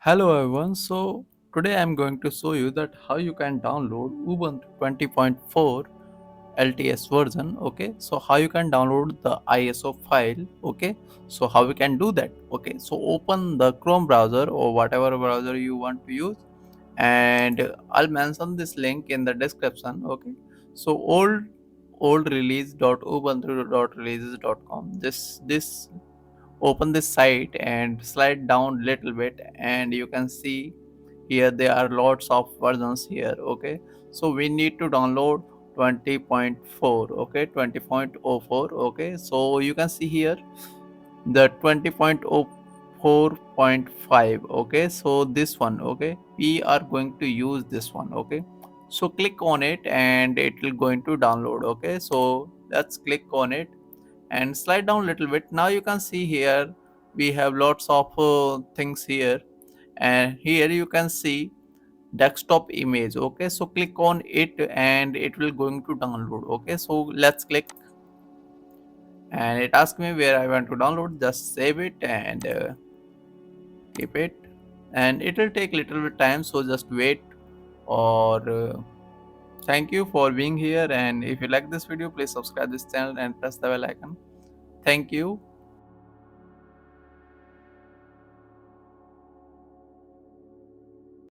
Hello everyone. So today I'm going to show you that how you can download Ubuntu 20.04 LTS version. Okay, so how you can download the ISO file. Okay, so how we can do that. Okay, so open the Chrome browser or whatever browser you want to use, and I'll mention this link in the description. Okay, so old release.ubuntu.releases.com. This open this site and slide down little bit, and you can see here there are lots of versions here. Okay, so we need to download 20.4. Okay, 20.04. Okay, so you can see here the 20.04.5. Okay, so this one. Okay, we are going to use this one. Okay, so click on it and it will going to download. Okay, so let's click on it and slide down a little bit. Now you can see here we have lots of things here, and here you can see desktop image. Okay, so click on it and it will going to download. Okay, so let's click, and it asks me where I want to download. Just save it and keep it, and it will take little bit time, so just wait. Or thank you for being here, and if you like this video, please subscribe this channel and press the bell icon. Thank you.